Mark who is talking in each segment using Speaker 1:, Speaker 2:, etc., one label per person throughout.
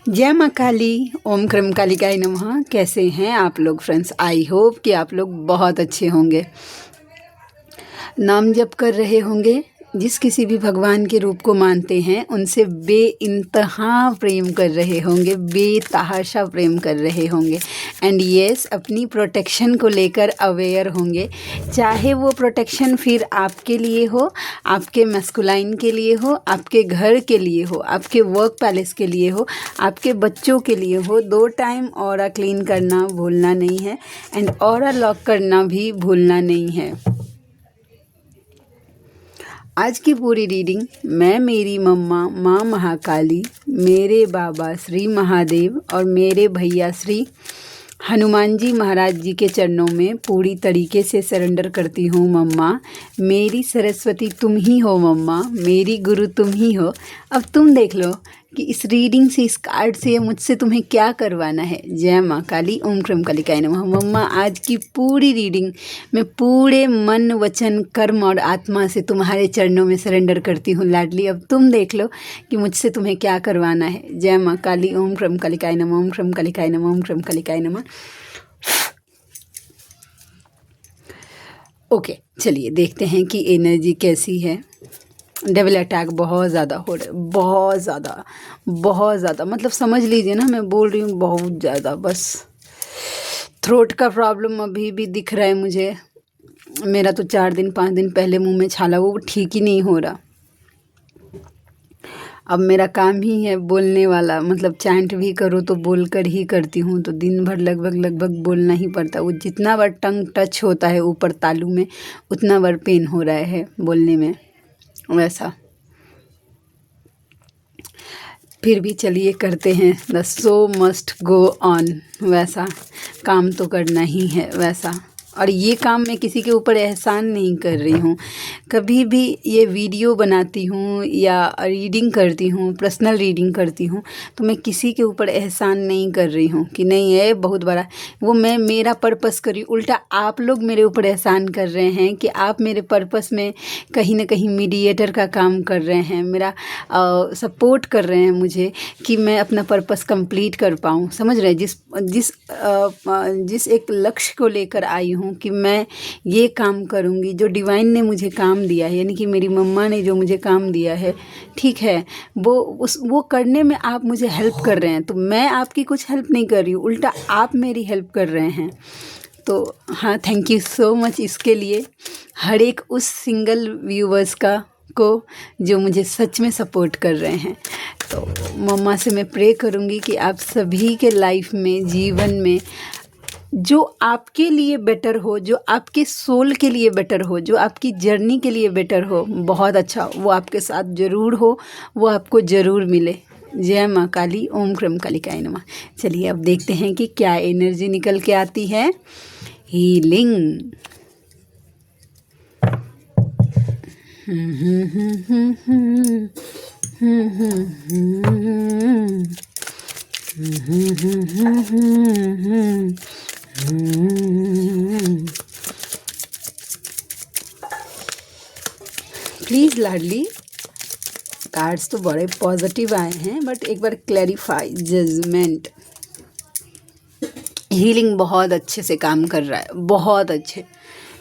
Speaker 1: जय माँ काली। ओम क्रम कालिकाय नमः। कैसे हैं आप लोग फ्रेंड्स? आई होप कि आप लोग बहुत अच्छे होंगे, नाम जप कर रहे होंगे। जिस किसी भी भगवान के रूप को मानते हैं उनसे बेइंतहा प्रेम कर रहे होंगे, बेतहाशा प्रेम कर रहे होंगे। एंड यस, अपनी प्रोटेक्शन को लेकर अवेयर होंगे। चाहे वो प्रोटेक्शन फिर आपके लिए हो, आपके मैस्कुलाइन के लिए हो, आपके घर के लिए हो, आपके वर्क पैलेस के लिए हो, आपके बच्चों के लिए हो। 2 टाइम ऑरा क्लीन करना भूलना नहीं है एंड ऑरा लॉक करना भी भूलना नहीं है। आज की पूरी रीडिंग मैं, मेरी मम्मा माँ महाकाली, मेरे बाबा श्री महादेव और मेरे भैया श्री हनुमान जी महाराज जी के चरणों में पूरी तरीके से सरेंडर करती हूँ। मम्मा, मेरी सरस्वती तुम ही हो। मम्मा, मेरी गुरु तुम ही हो। अब तुम देख लो कि इस रीडिंग से, इस कार्ड से मुझसे तुम्हें क्या करवाना है। जय माँ काली। ओम क्रम कालिकाय नमः। मम्मा, आज की पूरी रीडिंग मैं पूरे मन वचन कर्म और आत्मा से तुम्हारे चरणों में सरेंडर करती हूँ लाडली। अब तुम देख लो कि मुझसे तुम्हें क्या करवाना है। जय माँ काली। ओम क्रम कालिकाय नमः। ओम क्रम कालिकाय नमः। ओम क्रम कालिकाय नमः। ओके, चलिए देखते हैं कि एनर्जी कैसी है। डेविल अटैक बहुत ज़्यादा हो रहा है, बहुत ज़्यादा, मतलब समझ लीजिए ना, मैं बोल रही हूँ बहुत ज़्यादा। बस थ्रोट का प्रॉब्लम अभी भी दिख रहा है मुझे। मेरा तो 4-5 दिन पहले मुंह में छाला, वो ठीक ही नहीं हो रहा। अब मेरा काम ही है बोलने वाला, मतलब चैंट भी करो तो बोल कर ही करती हूँ, तो दिन भर लगभग बोलना ही पड़ता है। वो जितना बार टंग टच होता है ऊपर तालू में, उतना बार पेन हो रहा है बोलने में, वैसा। फिर भी चलिए करते हैं। The show must go on, वैसा काम तो करना ही है वैसा। और ये काम मैं किसी के ऊपर एहसान नहीं कर रही हूँ। कभी भी ये वीडियो बनाती हूँ या रीडिंग करती हूँ, पर्सनल रीडिंग करती हूँ, तो मैं किसी के ऊपर एहसान नहीं कर रही हूँ कि नहीं ये बहुत बड़ा, वो मैं मेरा पर्पस करी। उल्टा आप लोग मेरे ऊपर एहसान कर रहे हैं कि आप मेरे पर्पस में कहीं ना कहीं मीडिएटर का काम कर रहे हैं, मेरा सपोर्ट कर रहे हैं मुझे कि मैं अपना पर्पस कंप्लीट कर पाऊँ। समझ रहे हैं? जिस एक लक्ष्य को लेकर आई हूँ कि मैं ये काम करूँगी, जो डिवाइन ने मुझे काम दिया है, यानी कि मेरी मम्मा ने जो मुझे काम दिया है, ठीक है, वो करने में आप मुझे हेल्प कर रहे हैं। तो मैं आपकी कुछ हेल्प नहीं कर रही हूँ, उल्टा आप मेरी हेल्प कर रहे हैं। तो हाँ, थैंक यू सो मच इसके लिए, हर एक उस सिंगल व्यूवर्स को जो मुझे सच में सपोर्ट कर रहे हैं। तो मम्मा से मैं प्रे करूँगी कि आप सभी के लाइफ में, जीवन में, जो आपके लिए बेटर हो, जो आपके सोल के लिए बेटर हो, जो आपकी जर्नी के लिए बेटर हो, बहुत अच्छा, वो आपके साथ ज़रूर हो, वो आपको ज़रूर मिले। जय माँ काली। ओम क्रम कालिकाय नमः। चलिए अब देखते हैं कि क्या एनर्जी निकल के आती है। हीलिंग। प्लीज़ लाडली, कार्ड्स तो बड़े पॉजिटिव आए हैं, बट एक बार क्लैरिफाई। जजमेंट। हीलिंग बहुत अच्छे से काम कर रहा है, बहुत अच्छे।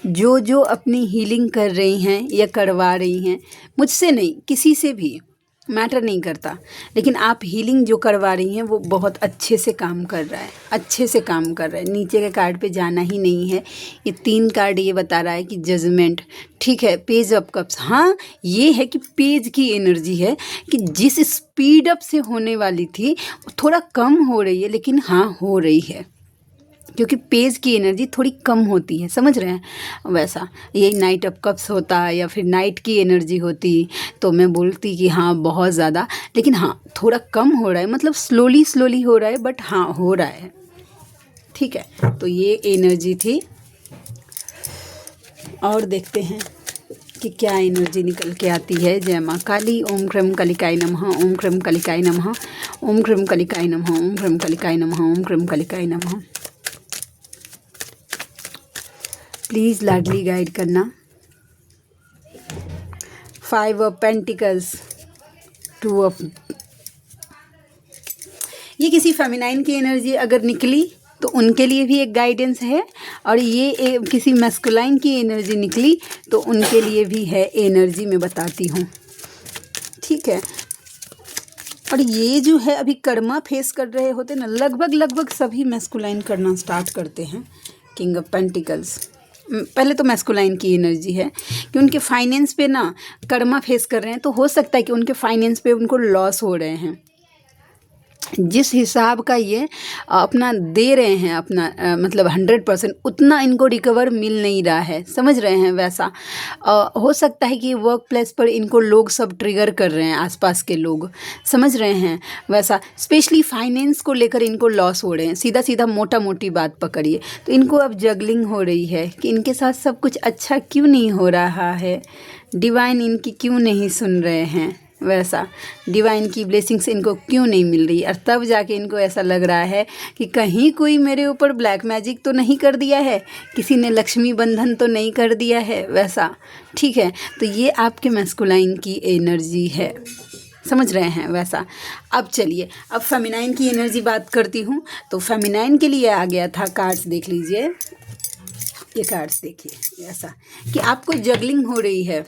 Speaker 1: जो अपनी हीलिंग कर रही हैं या करवा रही हैं, मुझसे नहीं, किसी से भी मैटर नहीं करता, लेकिन आप हीलिंग जो करवा रही हैं वो बहुत अच्छे से काम कर रहा है, अच्छे से काम कर रहा है। नीचे के कार्ड पे जाना ही नहीं है। ये 3 कार्ड ये बता रहा है कि जजमेंट, ठीक है, पेज ऑफ कप्स। हाँ, ये है कि पेज की एनर्जी है कि जिस स्पीड अप से होने वाली थी थोड़ा कम हो रही है, लेकिन हाँ हो रही है, क्योंकि पेज की एनर्जी थोड़ी कम होती है। समझ रहे हैं? वैसा यही नाइट ऑफ कप्स होता या फिर नाइट की एनर्जी होती तो मैं बोलती कि हाँ बहुत ज़्यादा, लेकिन हाँ थोड़ा कम हो रहा है, मतलब स्लोली हो रहा है, बट हाँ हो रहा है। ठीक है, तो ये एनर्जी थी। और देखते हैं कि क्या एनर्जी निकल के आती है। जय माँ काली। ओम क्रम कालिकाय नमः। ओम क्रम कालिकाय नमः। ओम क्रम कालिकाय नमः। ओम क्रम कालिकाय नमः। ओम क्रम कालिकाय नमः। प्लीज़ लाडली गाइड करना। 5 ऑफ पेंटिकल्स, 2 ऑफ, ये किसी फेमिनाइन की एनर्जी अगर निकली तो उनके लिए भी एक गाइडेंस है, और ये किसी मैस्कुलाइन की एनर्जी निकली तो उनके लिए भी है एनर्जी, मैं बताती हूँ, ठीक है। और ये जो है अभी कर्मा फेस कर रहे होते ना, लगभग सभी मैस्कुलाइन करना स्टार्ट करते हैं। किंग ऑफ पेंटिकल्स पहले तो मैस्कुलाइन की एनर्जी है कि उनके फाइनेंस पे ना कर्मा फेस कर रहे हैं, तो हो सकता है कि उनके फाइनेंस पे उनको लॉस हो रहे हैं। जिस हिसाब का ये अपना दे रहे हैं अपना मतलब 100%, उतना इनको रिकवर मिल नहीं रहा है, समझ रहे हैं। वैसा हो सकता है कि वर्क प्लेस पर इनको लोग सब ट्रिगर कर रहे हैं, आसपास के लोग, समझ रहे हैं। वैसा स्पेशली फाइनेंस को लेकर इनको लॉस हो रहे हैं, सीधा सीधा मोटा मोटी बात पकड़िए। तो इनको अब जगलिंग हो रही है कि इनके साथ सब कुछ अच्छा क्यों नहीं हो रहा है, डिवाइन इनकी क्यों नहीं सुन रहे हैं, वैसा डिवाइन की ब्लेसिंग्स इनको क्यों नहीं मिल रही। और तब जाके इनको ऐसा लग रहा है कि कहीं कोई मेरे ऊपर ब्लैक मैजिक तो नहीं कर दिया है, किसी ने लक्ष्मी बंधन तो नहीं कर दिया है, वैसा, ठीक है। तो ये आपके मैस्कुलाइन की एनर्जी है, समझ रहे हैं। वैसा अब चलिए, अब फेमिनाइन की एनर्जी बात करती हूँ। तो फेमिनाइन के लिए आ गया था, कार्ड्स देख लीजिए, ये कार्ड्स देखिए, ऐसा कि आपको जगलिंग हो रही है,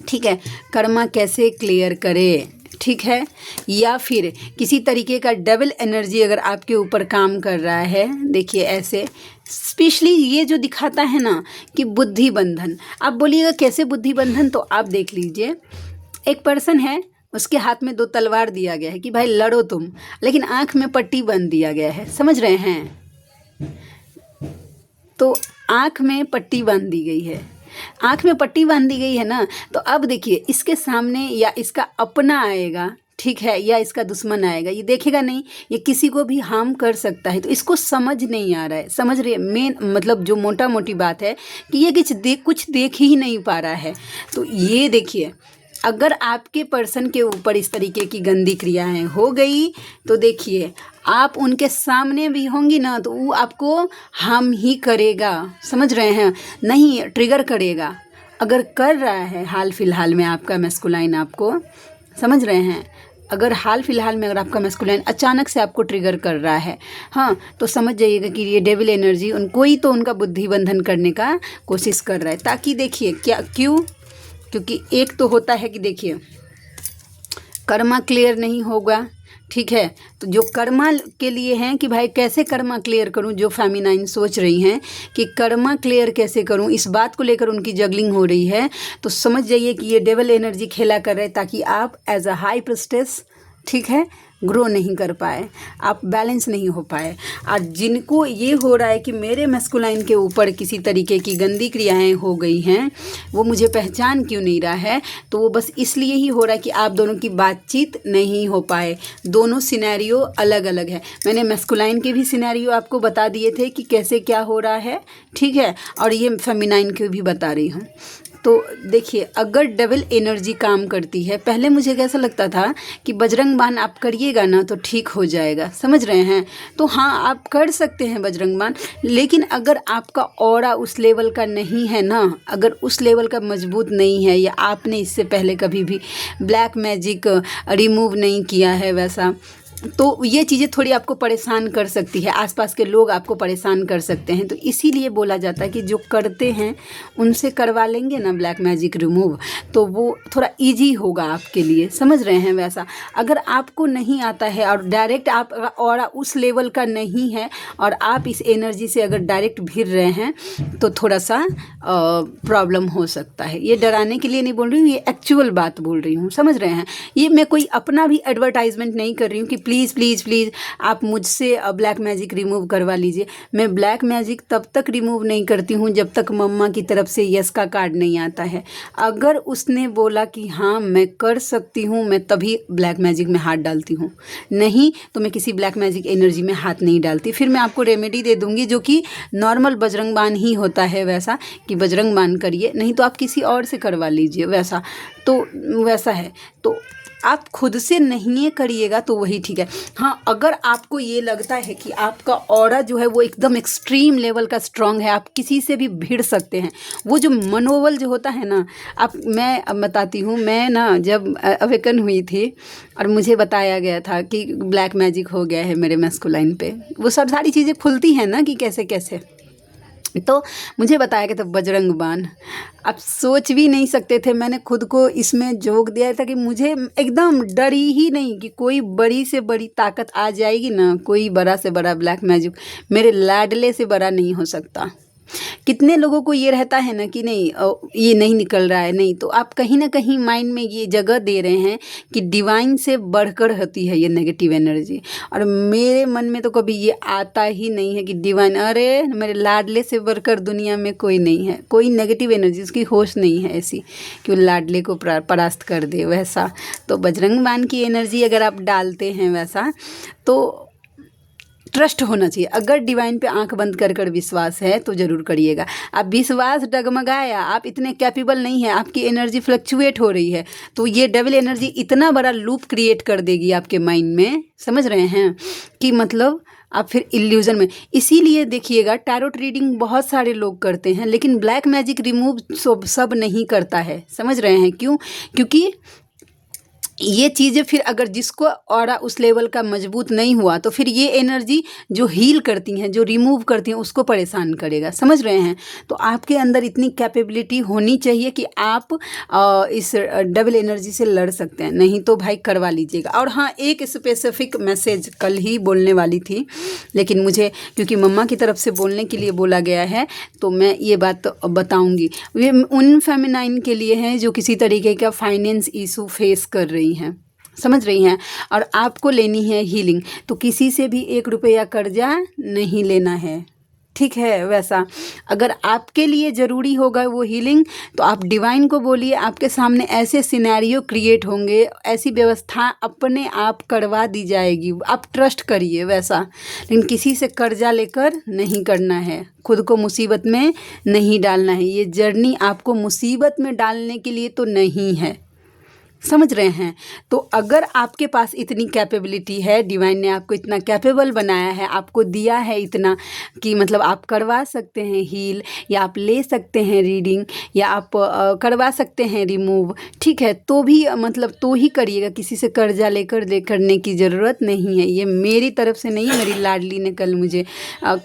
Speaker 1: ठीक है। कर्मा कैसे क्लियर करे, ठीक है। या फिर किसी तरीके का डबल एनर्जी अगर आपके ऊपर काम कर रहा है, देखिए ऐसे स्पेशली ये जो दिखाता है ना कि बुद्धि बंधन। आप बोलिएगा कैसे बुद्धि बंधन, तो आप देख लीजिए, एक पर्सन है, उसके हाथ में 2 तलवार दिया गया है कि भाई लड़ो तुम, लेकिन आँख में पट्टी बांध दिया गया है, समझ रहे हैं। तो आँख में पट्टी बांध दी गई है, आँख में पट्टी बांध दी गई है ना। तो अब देखिए, इसके सामने या इसका अपना आएगा, ठीक है, या इसका दुश्मन आएगा, ये देखेगा नहीं, ये किसी को भी हार्म कर सकता है। तो इसको समझ नहीं आ रहा है, समझ रही है। मेन मतलब जो मोटा मोटी बात है कि ये कुछ देख ही नहीं पा रहा है। तो ये देखिए, अगर आपके पर्सन के ऊपर इस तरीके की गंदी क्रियाएं हो गई तो देखिए, आप उनके सामने भी होंगी ना तो वो आपको हार्म ही करेगा, समझ रहे हैं, नहीं ट्रिगर करेगा। अगर कर रहा है हाल फिलहाल में आपका मैस्कुलाइन आपको, समझ रहे हैं, अगर हाल फिलहाल में अगर आपका मैस्कुलाइन अचानक से आपको ट्रिगर कर रहा है, हाँ, तो समझ जाइएगा कि ये डेविल एनर्जी उनको ही तो उनका बुद्धि बंधन करने का कोशिश कर रहा है। ताकि देखिए क्यों, क्योंकि एक तो होता है कि देखिए कर्मा क्लियर नहीं होगा, ठीक है। तो जो कर्मा के लिए हैं कि भाई कैसे कर्मा क्लियर करूं, जो फेमिनाइन सोच रही हैं कि कर्मा क्लियर कैसे करूं, इस बात को लेकर उनकी जगलिंग हो रही है। तो समझ जाइए कि ये डेविल एनर्जी खेला कर रहे हैं ताकि आप एज अ हाई प्रिस्टेस, ठीक है, ग्रो नहीं कर पाए, आप बैलेंस नहीं हो पाए। और जिनको ये हो रहा है कि मेरे मैस्कुलाइन के ऊपर किसी तरीके की गंदी क्रियाएं हो गई हैं, वो मुझे पहचान क्यों नहीं रहा है, तो वो बस इसलिए ही हो रहा है कि आप दोनों की बातचीत नहीं हो पाए। दोनों सिनेरियो अलग अलग है। मैंने मैस्कुलाइन के भी सिनेरियो आपको बता दिए थे कि कैसे क्या हो रहा है, ठीक है, और ये फेमिनाइन के भी बता रही हूँ। तो देखिए, अगर डबल एनर्जी काम करती है, पहले मुझे कैसा लगता था कि बजरंग बाण आप करिएगा ना तो ठीक हो जाएगा, समझ रहे हैं। तो हाँ, आप कर सकते हैं बजरंग बाण, लेकिन अगर आपका ऑरा उस लेवल का नहीं है ना, अगर उस लेवल का मजबूत नहीं है, या आपने इससे पहले कभी भी ब्लैक मैजिक रिमूव नहीं किया है वैसा, तो ये चीज़ें थोड़ी आपको परेशान कर सकती है, आसपास के लोग आपको परेशान कर सकते हैं। तो इसीलिए बोला जाता है कि जो करते हैं उनसे करवा लेंगे ना ब्लैक मैजिक रिमूव, तो वो थोड़ा इजी होगा आपके लिए, समझ रहे हैं। वैसा अगर आपको नहीं आता है और डायरेक्ट आप और उस लेवल का नहीं है और आप इस एनर्जी से अगर डायरेक्ट भिड़ रहे हैं तो थोड़ा सा प्रॉब्लम हो सकता है। ये डराने के लिए नहीं बोल रही हूँ, ये एक्चुअल बात बोल रही हूँ, समझ रहे हैं। ये मैं कोई अपना भी एडवर्टाइजमेंट नहीं कर रही हूँ कि प्लीज़ प्लीज़ प्लीज़ आप मुझसे ब्लैक मैजिक रिमूव करवा लीजिए। मैं ब्लैक मैजिक तब तक रिमूव नहीं करती हूँ जब तक मम्मा की तरफ से यस का कार्ड नहीं आता है। अगर उसने बोला कि हाँ मैं कर सकती हूँ, मैं तभी ब्लैक मैजिक में हाथ डालती हूँ, नहीं तो मैं किसी ब्लैक मैजिक एनर्जी में हाथ नहीं डालती। फिर मैं आपको रेमेडी दे दूँगी जो कि नॉर्मल बजरंग बाण ही होता है, वैसा कि बजरंग बाण करिए, नहीं तो आप किसी और से करवा लीजिए, वैसा। तो वैसा है। तो आप खुद से नहीं करिएगा तो वही ठीक है। हाँ, अगर आपको ये लगता है कि आपका ऑरा जो है वो एकदम एक्सट्रीम लेवल का स्ट्रांग है, आप किसी से भी भिड़ सकते हैं, वो जो मनोबल जो होता है ना, मैं अब बताती हूँ। मैं ना जब अवेकन हुई थी और मुझे बताया गया था कि ब्लैक मैजिक हो गया है मेरे मैस्कुलाइन पे, वो सब सारी चीज़ें खुलती हैं ना कि कैसे कैसे, तो मुझे बताया कि तो बजरंग बाण, आप सोच भी नहीं सकते थे। मैंने खुद को इसमें जोक दिया था कि मुझे एकदम डर ही नहीं कि कोई बड़ी से बड़ी ताकत आ जाएगी ना, कोई बड़ा से बड़ा ब्लैक मैजिक मेरे लाडले से बड़ा नहीं हो सकता। कितने लोगों को ये रहता है ना कि नहीं ये नहीं निकल रहा है, नहीं, तो आप कहीं ना कहीं माइंड में ये जगह दे रहे हैं कि डिवाइन से बढ़कर होती है ये नेगेटिव एनर्जी। और मेरे मन में तो कभी ये आता ही नहीं है कि डिवाइन, अरे मेरे लाडले से बढ़कर दुनिया में कोई नहीं है, कोई नेगेटिव एनर्जी उसकी होश नहीं है ऐसी कि वो लाडले को परास्त कर दे वैसा। तो बजरंग बाण की एनर्जी अगर आप डालते हैं वैसा, तो ट्रस्ट होना चाहिए। अगर डिवाइन पे आंख बंद कर कर विश्वास है तो ज़रूर करिएगा। आप विश्वास डगमगाया, आप इतने कैपेबल नहीं है, आपकी एनर्जी फ्लक्चुएट हो रही है, तो ये डबल एनर्जी इतना बड़ा लूप क्रिएट कर देगी आपके माइंड में, समझ रहे हैं, कि मतलब आप फिर इल्यूजन में। इसीलिए देखिएगा, टैरोट रीडिंग बहुत सारे लोग करते हैं, लेकिन ब्लैक मैजिक रिमूव सब नहीं करता है, समझ रहे हैं क्यों? क्योंकि ये चीज़ें फिर अगर जिसको ऑरा उस लेवल का मजबूत नहीं हुआ, तो फिर ये एनर्जी जो हील करती हैं, जो रिमूव करती हैं, उसको परेशान करेगा, समझ रहे हैं। तो आपके अंदर इतनी कैपेबिलिटी होनी चाहिए कि आप इस डबल एनर्जी से लड़ सकते हैं, नहीं तो भाई करवा लीजिएगा। और हाँ, एक स्पेसिफिक मैसेज कल ही बोलने वाली थी, लेकिन मुझे क्योंकि मम्मा की तरफ से बोलने के लिए बोला गया है, तो मैं ये बात बताऊँगी। ये उन फेमिनाइन के लिए है जो किसी तरीके का फाइनेंस इशू फेस कर रही हैं, समझ रही हैं, और आपको लेनी है हीलिंग, तो किसी से भी 1 रुपया कर्जा नहीं लेना है, ठीक है। वैसा अगर आपके लिए ज़रूरी होगा वो हीलिंग, तो आप डिवाइन को बोलिए, आपके सामने ऐसे सिनेरियो क्रिएट होंगे, ऐसी व्यवस्था अपने आप करवा दी जाएगी, आप ट्रस्ट करिए वैसा। लेकिन किसी से कर्जा लेकर नहीं करना है, खुद को मुसीबत में नहीं डालना है। ये जर्नी आपको मुसीबत में डालने के लिए तो नहीं है, समझ रहे हैं। तो अगर आपके पास इतनी कैपेबिलिटी है, डिवाइन ने आपको इतना कैपेबल बनाया है, आपको दिया है इतना कि मतलब आप करवा सकते हैं हील, या आप ले सकते हैं रीडिंग, या आप करवा सकते हैं रिमूव, ठीक है, तो भी मतलब तो ही करिएगा। किसी से कर्जा लेकर करने की ज़रूरत नहीं है। ये मेरी तरफ से नहीं, मेरी लाडली ने कल मुझे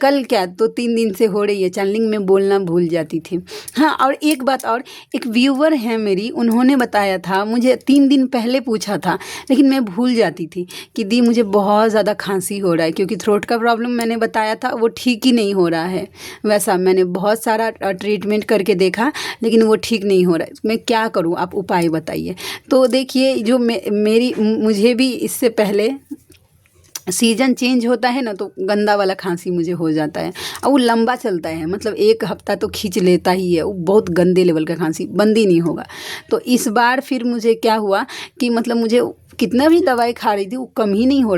Speaker 1: कल क्या तो 3 दिन से हो रही है चैनलिंग में, बोलना भूल जाती थी। हाँ, और एक बात और, एक व्यूवर है मेरी, उन्होंने बताया था मुझे, 3 दिन पहले पूछा था, लेकिन मैं भूल जाती थी कि दी मुझे बहुत ज़्यादा खांसी हो रहा है, क्योंकि थ्रोट का प्रॉब्लम मैंने बताया था वो ठीक ही नहीं हो रहा है। वैसा मैंने बहुत सारा ट्रीटमेंट करके देखा, लेकिन वो ठीक नहीं हो रहा है। मैं क्या करूँ, आप उपाय बताइए। तो देखिए, जो मुझे भी इससे पहले सीज़न चेंज होता है ना, तो गंदा वाला खांसी मुझे हो जाता है, और वो लंबा चलता है, मतलब 1 हफ्ता तो खींच लेता ही है, वो बहुत गंदे लेवल का खांसी, बंद ही नहीं होगा। तो इस बार फिर मुझे क्या हुआ कि मतलब मुझे कितना भी दवाई खा रही थी, वो कम ही नहीं हो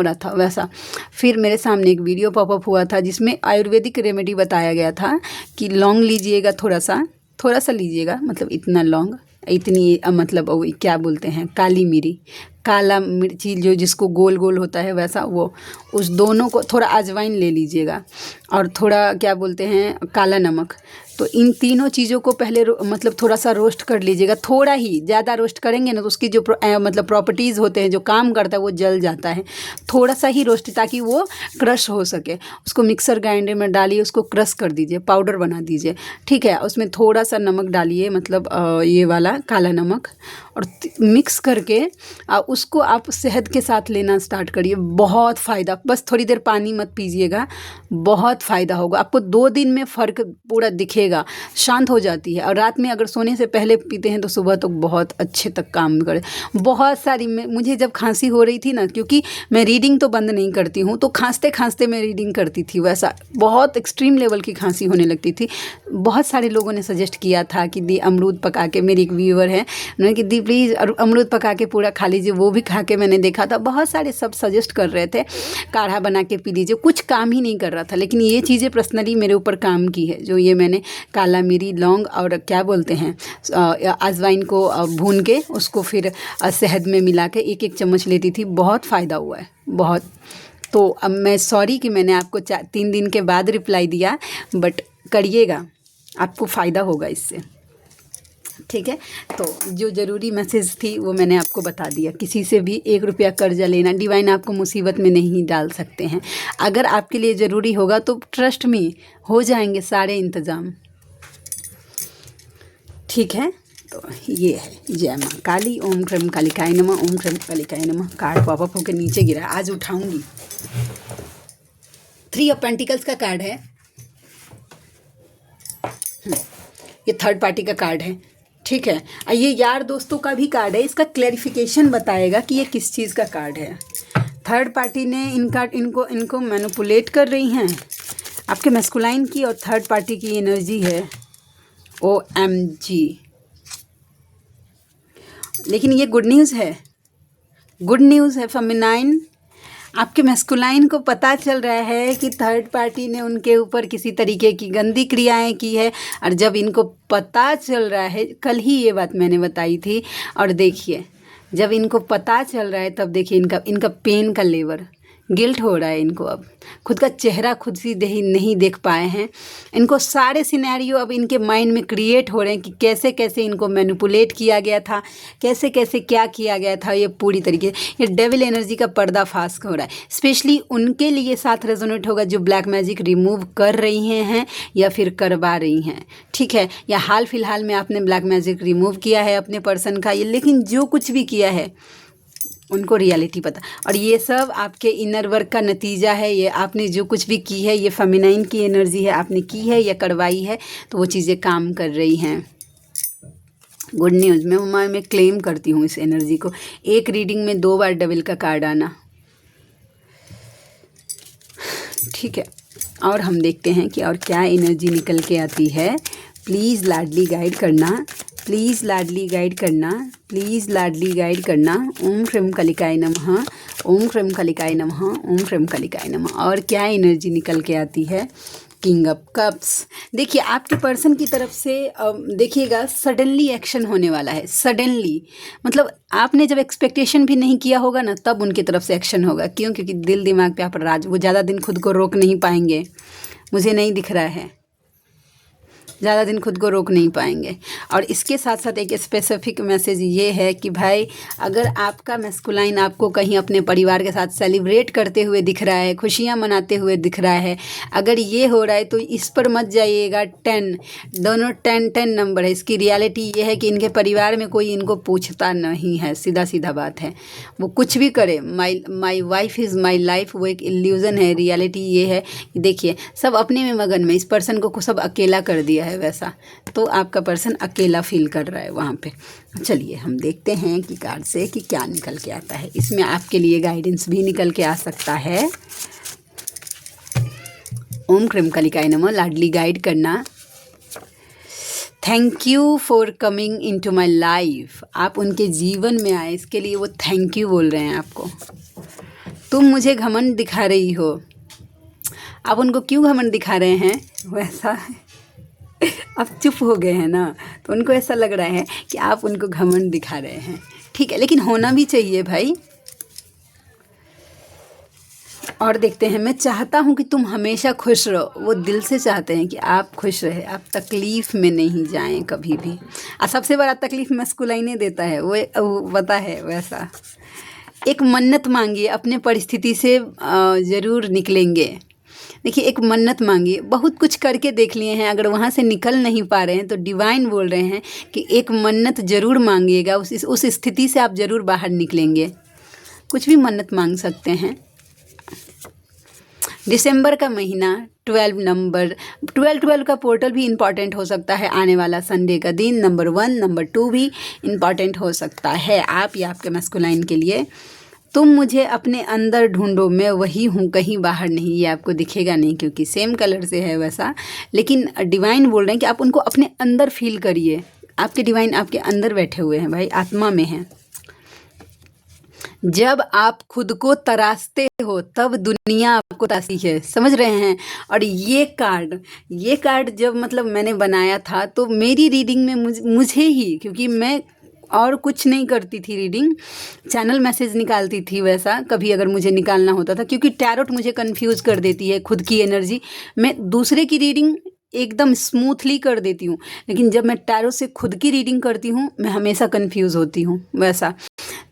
Speaker 1: रहा था, वैसा। फिर मेरे सामने एक वीडियो पॉपअप हुआ था जिसमें आयुर्वेदिक रेमेडी बताया गया था कि लौंग लीजिएगा, थोड़ा सा लीजिएगा, मतलब इतना लौंग, इतनी मतलब वो क्या बोलते हैं, काली मिरी, काला मिर्ची जो जिसको गोल गोल होता है वैसा, वो उस दोनों को, थोड़ा अजवाइन ले लीजिएगा, और थोड़ा क्या बोलते हैं काला नमक। तो इन तीनों चीज़ों को पहले मतलब थोड़ा सा रोस्ट कर लीजिएगा, थोड़ा ही, ज़्यादा रोस्ट करेंगे ना तो उसकी जो मतलब प्रॉपर्टीज़ होते हैं, जो काम करता है वो जल जाता है। थोड़ा सा ही रोस्ट, ताकि वो क्रश हो सके। उसको मिक्सर ग्राइंडर में डालिए, उसको क्रश कर दीजिए, पाउडर बना दीजिए, ठीक है। उसमें थोड़ा सा नमक डालिए, मतलब ये वाला काला नमक, और मिक्स करके उसको आप शहद के साथ लेना स्टार्ट करिए। बहुत फ़ायदा, बस थोड़ी देर पानी मत पीजिएगा, बहुत फ़ायदा होगा आपको। 2 दिन में फ़र्क पूरा दिखेगा, शांत हो जाती है। और रात में अगर सोने से पहले पीते हैं तो सुबह तक बहुत अच्छे तक काम करे। बहुत सारी मुझे जब खांसी हो रही थी ना, क्योंकि मैं रीडिंग तो बंद नहीं करती हूँ, तो खांसते खांसते मैं रीडिंग करती थी, वैसा बहुत एक्सट्रीम लेवल की खांसी होने लगती थी। बहुत सारे लोगों ने सजेस्ट किया था कि दी अमरूद पका के, मेरी एक व्यूअर है, उन्होंने कि दी प्लीज़ अमरूद पका के पूरा खा लीजिए, वो भी खा के मैंने देखा था। बहुत सारे सब सजेस्ट कर रहे थे, काढ़ा बना के पी लीजिए, कुछ काम ही नहीं कर रहा था। लेकिन ये चीज़ें पर्सनली मेरे ऊपर काम की है, जो ये मैंने काला मिरी, लौंग और क्या बोलते हैं अजवाइन को भून के उसको फिर शहद में मिला के 1-1 चम्मच लेती थी। बहुत फ़ायदा हुआ है, बहुत। तो अब मैं सॉरी कि मैंने आपको 3 दिन के बाद रिप्लाई दिया, बट करिएगा, आपको फ़ायदा होगा इससे, ठीक है। तो जो ज़रूरी मैसेज थी वो मैंने आपको बता दिया। किसी से भी 1 रुपया कर्जा लेना, डिवाइन आपको मुसीबत में नहीं डाल सकते हैं। अगर आपके लिए ज़रूरी होगा तो ट्रस्ट में हो जाएंगे सारे इंतज़ाम, ठीक है। तो ये है जय माँ काली, ओम क्रम कालिकाय नमः, ओम क्रम कालिकाय नमः। कार्ड पॉपअप होकर नीचे गिरा, आज उठाऊंगी। 3 ऑफ पेंटिकल्स का कार्ड है, ये थर्ड पार्टी का कार्ड है, ठीक है। ये यार दोस्तों का भी कार्ड है, इसका क्लैरिफिकेशन बताएगा कि ये किस चीज़ का कार्ड है। थर्ड पार्टी ने इनको मैनिपुलेट कर रही हैं, आपके मैस्कुलाइन की और थर्ड पार्टी की एनर्जी है। OMG, लेकिन ये गुड न्यूज़ है, गुड न्यूज़ है फेमिनाइन। आपके मैस्कुलाइन को पता चल रहा है कि थर्ड पार्टी ने उनके ऊपर किसी तरीके की गंदी क्रियाएं की है, और जब इनको पता चल रहा है, कल ही ये बात मैंने बताई थी, और देखिए जब इनको पता चल रहा है तब देखिए इनका पेन का लेवल, गिल्ट हो रहा है इनको। अब खुद का चेहरा खुद ही नहीं देख पाए हैं। इनको सारे सिनेरियो अब इनके माइंड में क्रिएट हो रहे हैं कि कैसे कैसे इनको मैनिपुलेट किया गया था, कैसे कैसे क्या किया गया था। ये पूरी तरीके ये डेविल एनर्जी का पर्दाफाश हो रहा है। स्पेशली उनके लिए साथ रेजोनेट होगा जो ब्लैक मैजिक रिमूव कर रही हैं या फिर करवा रही हैं, ठीक है। या हाल फिलहाल में आपने ब्लैक मैजिक रिमूव किया है अपने पर्सन का, ये लेकिन जो कुछ भी किया है उनको रियलिटी पता, और ये सब आपके इनर वर्क का नतीजा है। ये आपने जो कुछ भी की है, ये फेमिनाइन की एनर्जी है, आपने की है या करवाई है, तो वो चीज़ें काम कर रही हैं। गुड न्यूज़ मैं क्लेम करती हूँ इस एनर्जी को। एक रीडिंग में 2 बार डबल का कार्ड आना, ठीक है। और हम देखते हैं कि और क्या एनर्जी निकल के आती है। प्लीज़ लाडली गाइड करना, प्लीज़ लाडली गाइड करना, प्लीज़ लाडली गाइड करना। ओम ह्रीम कालिकाय नमः, ओम ह्रीम कालिकाय नमः, ओम ह्रीम कालिकाय नमः। और क्या एनर्जी निकल के आती है। King of cups. देखिए आपके पर्सन की तरफ से देखिएगा सडनली एक्शन होने वाला है। सडनली मतलब आपने जब एक्सपेक्टेशन भी नहीं किया होगा ना, तब उनकी तरफ से एक्शन होगा। क्यों? क्योंकि दिल दिमाग पे आप राज, वो ज़्यादा दिन खुद को रोक नहीं पाएंगे, मुझे नहीं दिख रहा है, ज़्यादा दिन खुद को रोक नहीं पाएंगे। और इसके साथ साथ एक स्पेसिफिक मैसेज ये है कि भाई अगर आपका मैस्कुलाइन आपको कहीं अपने परिवार के साथ सेलिब्रेट करते हुए दिख रहा है, खुशियाँ मनाते हुए दिख रहा है, अगर ये हो रहा है तो इस पर मत जाइएगा। 10 दोनों 10 नंबर है। इसकी रियलिटी ये है कि इनके परिवार में कोई इनको पूछता नहीं है, सीधा सीधा बात है। वो कुछ भी करे, my wife is my life, वो एक इल्यूज़न है। रियलिटी ये है कि देखिए सब अपने में मगन में, इस पर्सन को सब अकेला कर दिया है वैसा, तो आपका पर्सन अकेला फील कर रहा है वहाँ पे। चलिए हम देखते हैं कि कार्ड से कि क्या निकल के आता है। इसमें आपके लिए गाइडेंस भी निकल के आ सकता है। ओम ह्रीम कालिकाय नमः। लाडली गाइड करना। Thank you for coming into my life. आप उनके जीवन में आए, इसके लिए वो थैंक यू बोल रहे हैं आपको। तुम मुझे घमंड दिखा रही हो। आप उनको क्यों घमंड दिखा रहे हैं? वैसा अब चुप हो गए हैं ना, तो उनको ऐसा लग रहा है कि आप उनको घमंड दिखा रहे हैं, ठीक है। लेकिन होना भी चाहिए भाई। और देखते हैं, मैं चाहता हूँ कि तुम हमेशा खुश रहो। वो दिल से चाहते हैं कि आप खुश रहे, आप तकलीफ़ में नहीं जाएं कभी भी। और सबसे बड़ा तकलीफ़ मैस्कुलाइन देता है, वो पता है वैसा। एक मन्नत मांगिए, अपने परिस्थिति से ज़रूर निकलेंगे। देखिए एक मन्नत मांगिए, बहुत कुछ करके देख लिए हैं, अगर वहाँ से निकल नहीं पा रहे हैं तो डिवाइन बोल रहे हैं कि एक मन्नत ज़रूर मांगिएगा, उस स्थिति से आप ज़रूर बाहर निकलेंगे। कुछ भी मन्नत मांग सकते हैं। दिसंबर का महीना 12 नंबर 12 का पोर्टल भी इम्पॉर्टेंट हो सकता है। आने वाला संडे का दिन नंबर 1 नंबर 2 भी इम्पॉर्टेंट हो सकता है आप या आपके मैस्कुलाइन के लिए। तुम मुझे अपने अंदर ढूंढो, मैं वही हूँ, कहीं बाहर नहीं। ये आपको दिखेगा नहीं क्योंकि सेम कलर से है वैसा, लेकिन डिवाइन बोल रहे हैं कि आप उनको अपने अंदर फील करिए। आपके डिवाइन आपके अंदर बैठे हुए हैं भाई, आत्मा में हैं। जब आप खुद को तराशते हो तब दुनिया आपको तराशती है, समझ रहे हैं। और ये कार्ड जब मतलब मैंने बनाया था तो मेरी रीडिंग में मुझे ही, क्योंकि मैं और कुछ नहीं करती थी रीडिंग, चैनल मैसेज निकालती थी वैसा कभी अगर मुझे निकालना होता था, क्योंकि टैरोट मुझे कंफ्यूज कर देती है खुद की एनर्जी। मैं दूसरे की रीडिंग एकदम स्मूथली कर देती हूँ, लेकिन जब मैं टैरो से खुद की रीडिंग करती हूँ मैं हमेशा कंफ्यूज होती हूँ। वैसा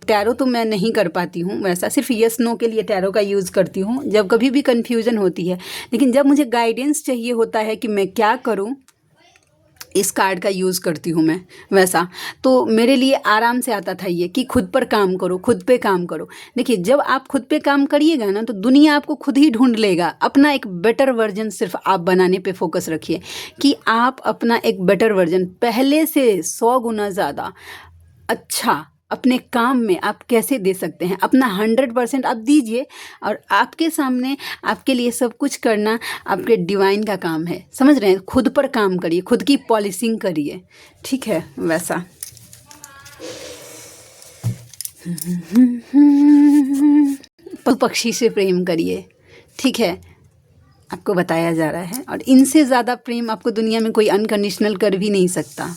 Speaker 1: टैरो तो मैं नहीं कर पाती हूँ, वैसा सिर्फ यस नो के लिए टैरो का यूज़ करती हूँ जब कभी भी कन्फ्यूज़न होती है। लेकिन जब मुझे गाइडेंस चाहिए होता है कि मैं क्या करूँ, इस कार्ड का यूज़ करती हूँ मैं वैसा। तो मेरे लिए आराम से आता था ये कि खुद पर काम करो, खुद पे काम करो। देखिए, जब आप खुद पे काम करिएगा ना तो दुनिया आपको खुद ही ढूंढ लेगा। अपना एक बेटर वर्जन सिर्फ आप बनाने पे फोकस रखिए कि आप अपना एक बेटर वर्जन पहले से 100 गुना ज़्यादा अच्छा अपने काम में आप कैसे दे सकते हैं, अपना 100% आप दीजिए। और आपके सामने आपके लिए सब कुछ करना आपके डिवाइन का काम है, समझ रहे हैं। खुद पर काम करिए, खुद की पॉलिशिंग करिए, ठीक है वैसा। पशु पक्षी से प्रेम करिए, ठीक है, आपको बताया जा रहा है। और इनसे ज़्यादा प्रेम आपको दुनिया में कोई अनकंडीशनल कर भी नहीं सकता।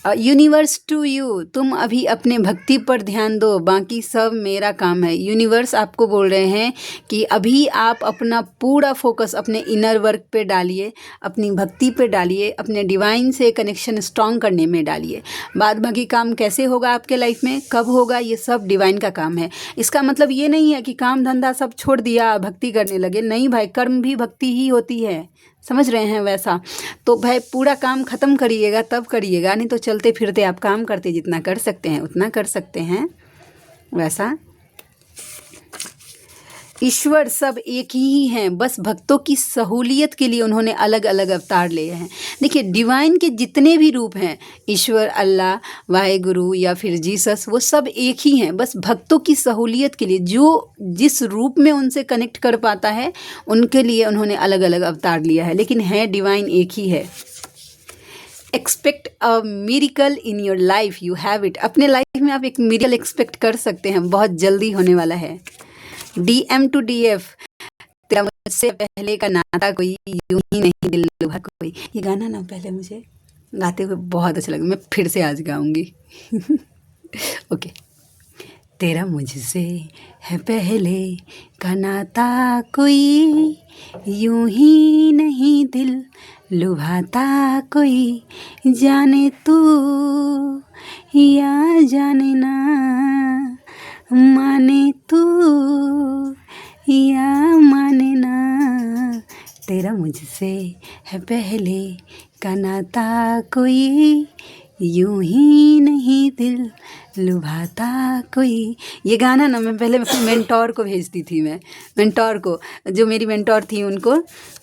Speaker 1: यूनिवर्स टू यू, तुम अभी अपने भक्ति पर ध्यान दो, बाकी सब मेरा काम है। यूनिवर्स आपको बोल रहे हैं कि अभी आप अपना पूरा फोकस अपने इनर वर्क पे डालिए, अपनी भक्ति पे डालिए, अपने डिवाइन से कनेक्शन स्ट्रॉन्ग करने में डालिए। बाद बाकी काम कैसे होगा आपके लाइफ में, कब होगा, ये सब डिवाइन का काम है। इसका मतलब ये नहीं है कि काम धंधा सब छोड़ दिया भक्ति करने लगे, नहीं भाई, कर्म भी भक्ति ही होती है, समझ रहे हैं वैसा। तो भाई पूरा काम ख़त्म करिएगा तब करिएगा, नहीं तो चलते फिरते आप काम करते जितना कर सकते हैं उतना कर सकते हैं वैसा। ईश्वर सब एक ही हैं, बस भक्तों की सहूलियत के लिए उन्होंने अलग अलग अवतार लिए हैं। देखिए, डिवाइन के जितने भी रूप हैं, ईश्वर, अल्लाह, वाहेगुरु या फिर जीसस, वो सब एक ही हैं। बस भक्तों की सहूलियत के लिए जो जिस रूप में उनसे कनेक्ट कर पाता है उनके लिए उन्होंने अलग अलग अवतार लिया है, लेकिन है डिवाइन एक ही है। Expect a miracle in your life, you have it. अपने लाइफ में आप एक मिरेकल एक्सपेक्ट कर सकते हैं, बहुत जल्दी होने वाला है। DM टू DF, तेरा मुझसे पहले का नाता कोई, यूं ही नहीं दिल लुभा कोई। ये गाना ना पहले मुझे गाते हुए बहुत अच्छा लगा, मैं फिर से आज गाऊंगी। ओके। तेरा मुझसे है पहले का नाता कोई, यूं ही नहीं दिल लुभाता कोई, जाने तू या जाने ना, माने तू या माने ना, तेरा मुझसे है पहले का नाता कोई, यूं ही नहीं दिल लुभाता कोई। ये गाना ना मैं पहले अपने मेंटोर को भेजती थी, मैं मेंटोर को, जो मेरी मेंटोर थी उनको,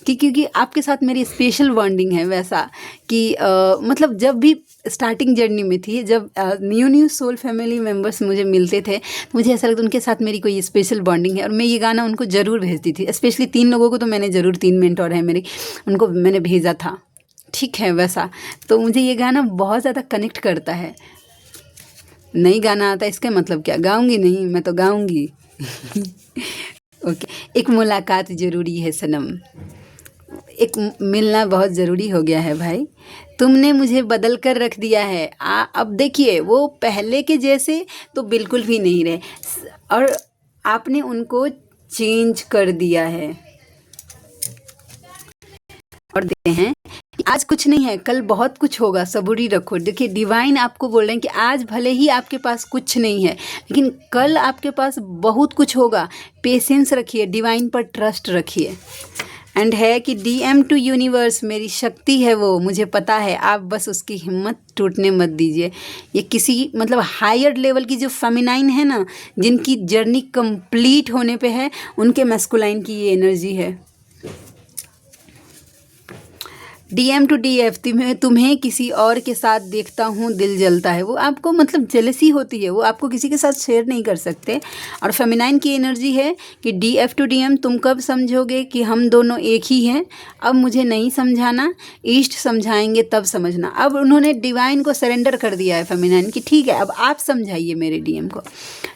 Speaker 1: कि क्योंकि आपके साथ मेरी स्पेशल बॉन्डिंग है वैसा कि मतलब जब भी स्टार्टिंग जर्नी में थी, जब न्यू सोल फैमिली मेम्बर्स मुझे मिलते थे तो मुझे ऐसा लगता उनके साथ मेरी कोई स्पेशल बॉन्डिंग है, और मैं ये गाना उनको ज़रूर भेजती थी। स्पेशली 3 लोगों को तो मैंने ज़रूर, 3 मेंटोर हैं मेरी, उनको मैंने भेजा था, ठीक है वैसा। तो मुझे ये गाना बहुत ज़्यादा कनेक्ट करता है। नहीं गाना आता इसका मतलब क्या, गाऊंगी नहीं, मैं तो गाऊंगी। ओके। एक मुलाकात ज़रूरी है सनम, एक मिलना बहुत ज़रूरी हो गया है भाई, तुमने मुझे बदल कर रख दिया है। अब देखिए, वो पहले के जैसे तो बिल्कुल भी नहीं रहे, और आपने उनको चेंज कर दिया है। और देखते हैं कि आज कुछ नहीं है, कल बहुत कुछ होगा, सबूरी रखो। देखिए, डिवाइन आपको बोल रहे हैं कि आज भले ही आपके पास कुछ नहीं है, लेकिन कल आपके पास बहुत कुछ होगा। पेशेंस रखिए, डिवाइन पर ट्रस्ट रखिए। एंड है कि DM टू यूनिवर्स, मेरी शक्ति है वो, मुझे पता है, आप बस उसकी हिम्मत टूटने मत दीजिए। ये किसी मतलब हायर लेवल की जो फेमिनाइन है ना, जिनकी जर्नी कंप्लीट होने पे है, उनके मैस्कुलाइन की ये एनर्जी है। DM टू DF, तुम्हें किसी और के साथ देखता हूँ दिल जलता है। वो आपको मतलब जेलसी होती है, वो आपको किसी के साथ शेयर नहीं कर सकते। और फेमिनाइन की एनर्जी है कि DF टू DM, तुम कब समझोगे कि हम दोनों एक ही हैं। अब मुझे नहीं समझाना, ईस्ट समझाएंगे तब समझना। अब उन्होंने डिवाइन को सरेंडर कर दिया है फेमिनाइन की, ठीक है अब आप समझाइए मेरे DM को।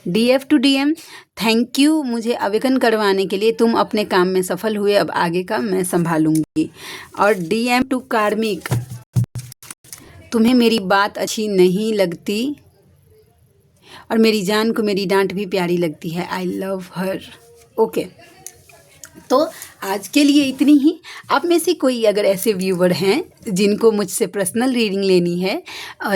Speaker 1: DF to DM, thank you मुझे अवेकन करवाने के लिए, तुम अपने काम में सफल हुए, अब आगे का मैं संभालूंगी। और DM टू कार्मिक, तुम्हें मेरी बात अच्छी नहीं लगती और मेरी जान को मेरी डांट भी प्यारी लगती है, आई लव हर। ओके, तो आज के लिए इतनी ही। आप में से कोई अगर ऐसे व्यूवर हैं जिनको मुझसे पर्सनल रीडिंग लेनी है,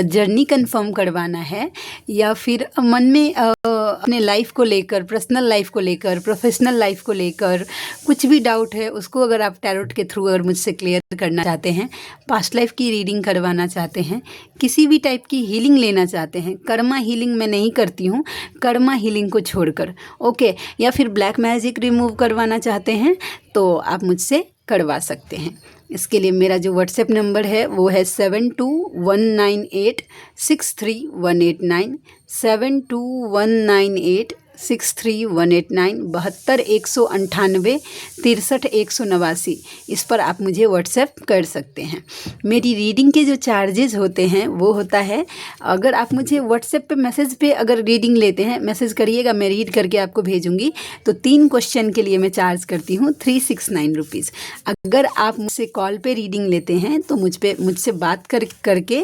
Speaker 1: जर्नी कंफर्म करवाना है, या फिर मन में अपने लाइफ को लेकर, पर्सनल लाइफ को लेकर, प्रोफेशनल लाइफ को लेकर कुछ भी डाउट है, उसको अगर आप टैरोट के थ्रू अगर मुझसे क्लियर करना चाहते हैं, पास्ट लाइफ की रीडिंग करवाना चाहते हैं, किसी भी टाइप की हीलिंग लेना चाहते हैं, कर्मा हीलिंग मैं नहीं करती हूँ, कर्मा हीलिंग को छोड़कर, ओके, या फिर ब्लैक मैजिक रिमूव करवाना चाहते हैं तो आप मुझसे करवा सकते हैं। इसके लिए मेरा जो व्हाट्सएप नंबर है वो है 7219863189, 7219863189, 7219869189, 63 इस पर आप मुझे व्हाट्सएप कर सकते हैं। मेरी रीडिंग के जो चार्जेस होते हैं वो होता है, अगर आप मुझे व्हाट्सएप पे मैसेज पे अगर रीडिंग लेते हैं, मैसेज करिएगा, मैं रीड करके आपको भेजूंगी, तो 3 क्वेश्चन के लिए मैं चार्ज करती हूँ 369 रुपीज़। अगर आप मुझसे कॉल पे रीडिंग लेते हैं तो मुझसे बात करके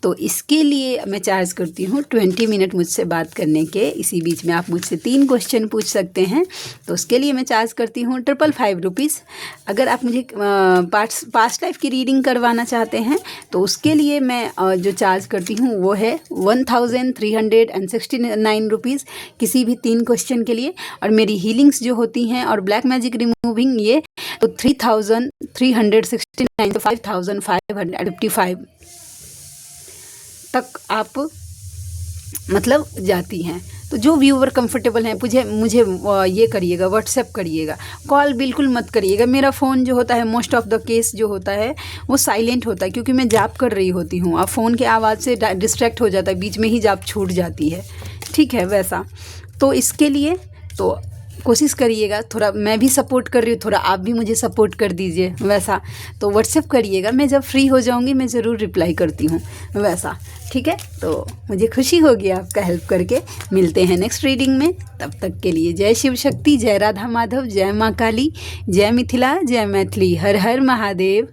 Speaker 1: तो इसके लिए मैं चार्ज करती हूँ 20 मिनट मुझसे बात करने के। इसी बीच में आप मुझसे 3 क्वेश्चन पूछ सकते हैं, तो उसके लिए मैं चार्ज करती हूँ 555 रुपीज़। अगर आप मुझे पास्ट लाइफ की रीडिंग करवाना चाहते हैं तो उसके लिए मैं जो चार्ज करती हूँ वो है 1369 रुपीज़ किसी भी 3 क्वेश्चन के लिए। और मेरी हीलिंग्स जो होती हैं और ब्लैक मैजिक रिमूविंग, ये तो 3369 तो 5555 तक आप मतलब जाती हैं। तो जो व्यूवर कंफर्टेबल हैं मुझे ये करिएगा, व्हाट्सएप करिएगा, कॉल बिल्कुल मत करिएगा। मेरा फ़ोन जो होता है मोस्ट ऑफ द केस जो होता है वो साइलेंट होता है, क्योंकि मैं जाप कर रही होती हूँ। अब फ़ोन के आवाज़ से डिस्ट्रैक्ट हो जाता है, बीच में ही जाप छूट जाती है, ठीक है वैसा। तो इसके लिए तो कोशिश करिएगा, थोड़ा मैं भी सपोर्ट कर रही हूँ, थोड़ा आप भी मुझे सपोर्ट कर दीजिए वैसा। तो व्हाट्सएप करिएगा, मैं जब फ्री हो जाऊँगी मैं ज़रूर रिप्लाई करती हूँ वैसा, ठीक है। तो मुझे खुशी होगी आपका हेल्प करके। मिलते हैं नेक्स्ट रीडिंग में, तब तक के लिए जय शिव शक्ति, जय राधा माधव, जय माँ काली, जय मिथिला, जय मैथिली, हर हर महादेव।